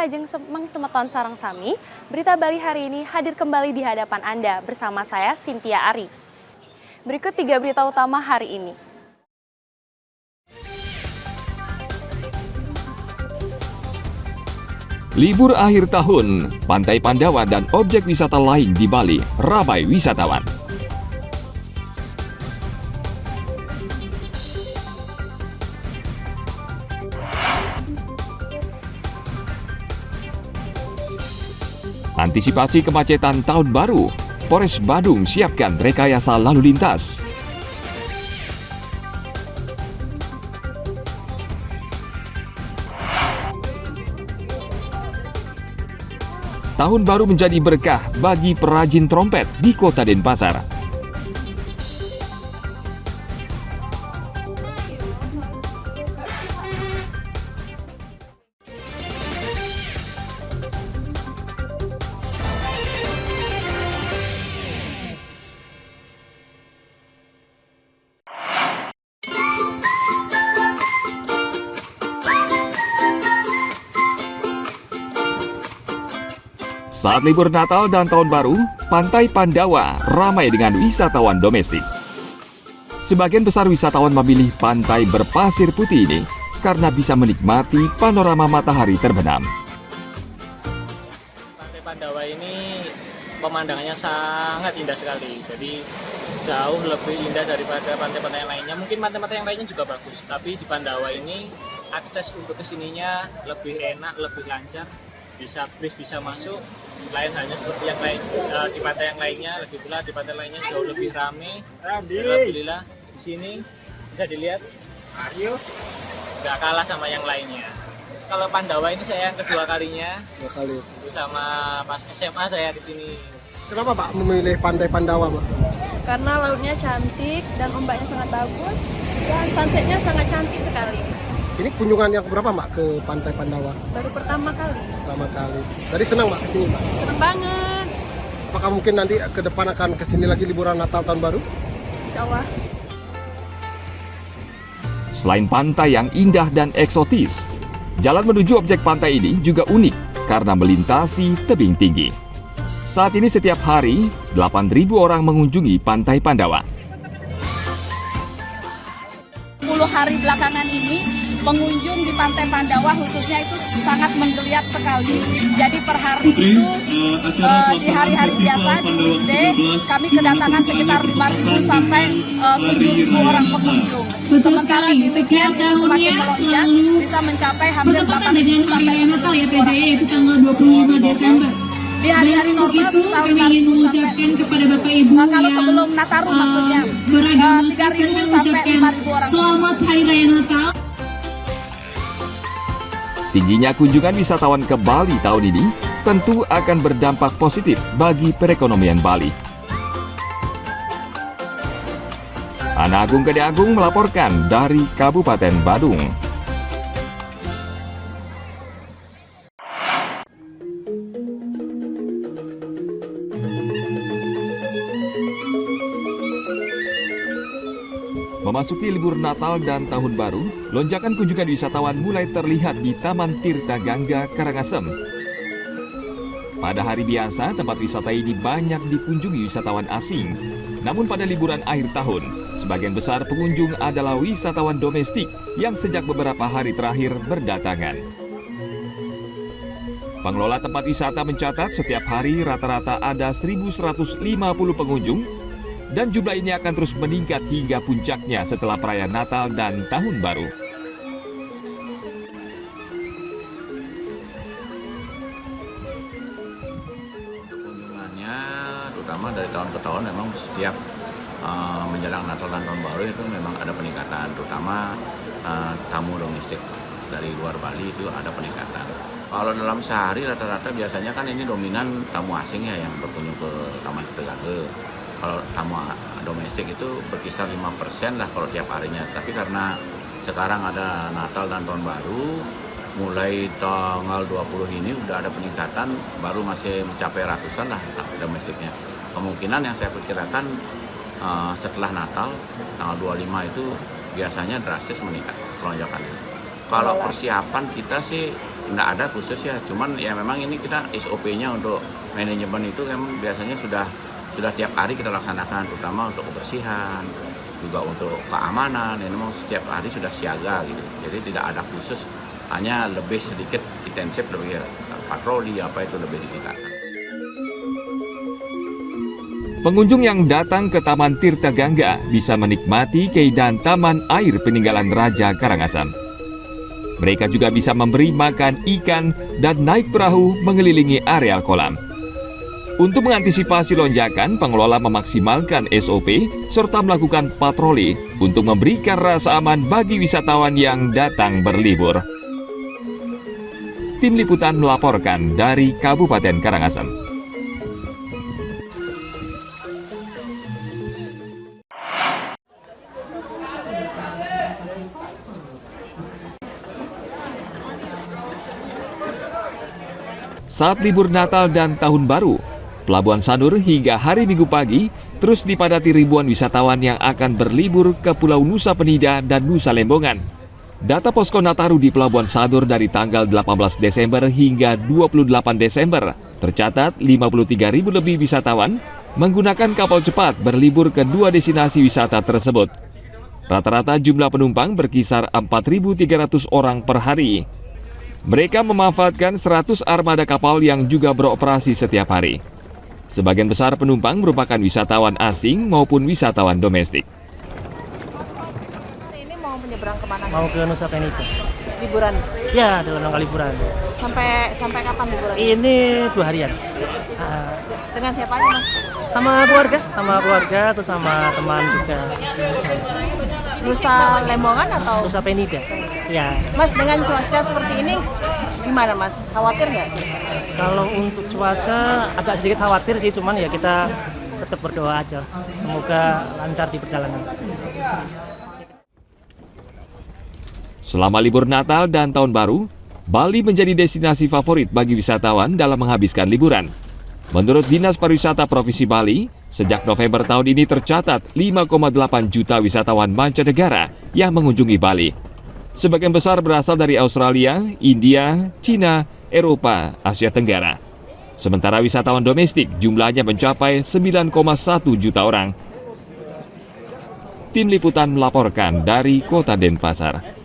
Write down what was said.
Ajeng Mengsemeton Sarang Sami, Berita Bali hari ini hadir kembali di hadapan Anda bersama saya, Cynthia Ari. Berikut 3 berita utama hari ini. Libur akhir tahun, Pantai Pandawa dan objek wisata lain di Bali ramai wisatawan. Antisipasi kemacetan tahun baru, Polres Badung siapkan rekayasa lalu lintas. Tahun baru menjadi berkah bagi perajin trompet di Kota Denpasar. Saat libur Natal dan Tahun Baru, Pantai Pandawa ramai dengan wisatawan domestik. Sebagian besar wisatawan memilih pantai berpasir putih ini karena bisa menikmati panorama matahari terbenam. Pantai Pandawa ini pemandangannya sangat indah sekali, jadi jauh lebih indah daripada pantai-pantai yang lainnya. Mungkin pantai-pantai yang lainnya juga bagus, tapi di Pandawa ini akses untuk kesininya lebih enak, lebih lancar. Bisa bis bisa masuk, lain hanya seperti yang lain di pantai yang lainnya. Lagi pula di pantai lainnya jauh lebih ramai. Alhamdulillah di sini bisa dilihat nggak kalah sama yang lainnya. Kalau Pandawa ini saya yang kedua kalinya. Sama pas SMA saya di sini. Kenapa Pak memilih Pantai Pandawa, Pak? Karena lautnya cantik dan ombaknya sangat bagus dan sunsetnya sangat cantik sekali. Ini kunjungan yang berapa Mbak ke Pantai Pandawa? Baru pertama kali. Pertama kali. Tadi senang Mbak kesini Mbak? Senang banget. Apakah mungkin nanti ke depan akan kesini lagi liburan Natal Tahun Baru? Insya Allah. Selain pantai yang indah dan eksotis, jalan menuju objek pantai ini juga unik karena melintasi tebing tinggi. Saat ini setiap hari, 8.000 orang mengunjungi Pantai Pandawa. 10 hari belakangan ini pengunjung di Pantai Pandawa khususnya itu sangat menggeliat sekali. Jadi per hari itu di hari-hari biasa di weekday kami kedatangan sekitar 5.000 sampai 7.000 orang pengunjung. Betul sekali, setiap tahunnya selalu bisa mencapai hampir bertepatan dengan hari raya Natal ya TJ, yaitu tanggal 25 Desember. Di hari-hari Dan untuk itu kami ingin mengucapkan kepada Bapak Ibu kalau yang sebelum Nataru maksudnya beragama 3.000 Kristen sampai mengucapkan 5.000 orang. Selamat Hari Raya Natal. Tingginya kunjungan wisatawan ke Bali tahun ini tentu akan berdampak positif bagi perekonomian Bali. Ana Agung Gede Agung melaporkan dari Kabupaten Badung. Memasuki libur Natal dan Tahun Baru, lonjakan kunjungan wisatawan mulai terlihat di Taman Tirta Gangga, Karangasem. Pada hari biasa, tempat wisata ini banyak dikunjungi wisatawan asing. Namun pada liburan akhir tahun, sebagian besar pengunjung adalah wisatawan domestik yang sejak beberapa hari terakhir berdatangan. Pengelola tempat wisata mencatat setiap hari rata-rata ada 1.150 pengunjung, dan jumlah ini akan terus meningkat hingga puncaknya setelah perayaan Natal dan Tahun Baru. Kunjungannya terutama dari tahun ke tahun memang setiap menjelang Natal dan Tahun Baru itu memang ada peningkatan, terutama tamu domestik dari luar Bali itu ada peningkatan. Kalau dalam sehari rata-rata biasanya kan ini dominan tamu asing ya yang berkunjung ke Taman Tirta Gangga. Kalau tamu domestik itu berkisar 5% lah kalau tiap harinya. Tapi karena sekarang ada Natal dan Tahun Baru, mulai tanggal 20 ini udah ada peningkatan, baru masih mencapai ratusan lah domestiknya. Kemungkinan yang saya perkirakan setelah Natal, tanggal 25 itu biasanya drastis meningkat lonjakannya. Kalau persiapan kita sih enggak ada khusus ya, cuman ya memang ini kita SOP-nya untuk manajemen itu kan biasanya sudah tiap hari kita laksanakan, terutama untuk kebersihan, juga untuk keamanan, ini memang setiap hari sudah siaga gitu. Jadi tidak ada khusus, hanya lebih sedikit intensif, lebih patroli apa itu lebih ditingkatkan. Pengunjung yang datang ke Taman Tirta Gangga bisa menikmati keindahan taman air peninggalan Raja Karangasem. Mereka juga bisa memberi makan ikan dan naik perahu mengelilingi areal kolam. Untuk mengantisipasi lonjakan, pengelola memaksimalkan SOP serta melakukan patroli untuk memberikan rasa aman bagi wisatawan yang datang berlibur. Tim Liputan melaporkan dari Kabupaten Karangasem. Saat libur Natal dan Tahun Baru, Pelabuhan Sanur hingga hari Minggu pagi terus dipadati ribuan wisatawan yang akan berlibur ke Pulau Nusa Penida dan Nusa Lembongan. Data Posko Nataru di Pelabuhan Sanur dari tanggal 18 Desember hingga 28 Desember, tercatat 53.000 lebih wisatawan menggunakan kapal cepat berlibur ke dua destinasi wisata tersebut. Rata-rata jumlah penumpang berkisar 4.300 orang per hari. Mereka memanfaatkan 100 armada kapal yang juga beroperasi setiap hari. Sebagian besar penumpang merupakan wisatawan asing maupun wisatawan domestik. Ini mau menyeberang kemana? Mau ke Nusa Penida. Liburan? Ya, dalam rangka liburan. Sampai kapan liburan? Ini 2 harian. Dengan siapa aja, Mas? Sama keluarga, atau sama teman juga. Nusa Lembongan atau? Nusa Penida. Ya. Mas, dengan cuaca seperti ini gimana, Mas? Khawatir nggak? Kalau untuk cuaca agak sedikit khawatir sih, cuman ya kita tetap berdoa aja. Semoga lancar di perjalanan. Selama libur Natal dan Tahun Baru, Bali menjadi destinasi favorit bagi wisatawan dalam menghabiskan liburan. Menurut Dinas Pariwisata Provinsi Bali, sejak November tahun ini tercatat 5,8 juta wisatawan mancanegara yang mengunjungi Bali. Sebagian besar berasal dari Australia, India, Cina, Eropa, Asia Tenggara. Sementara wisatawan domestik jumlahnya mencapai 9,1 juta orang. Tim Liputan melaporkan dari Kota Denpasar.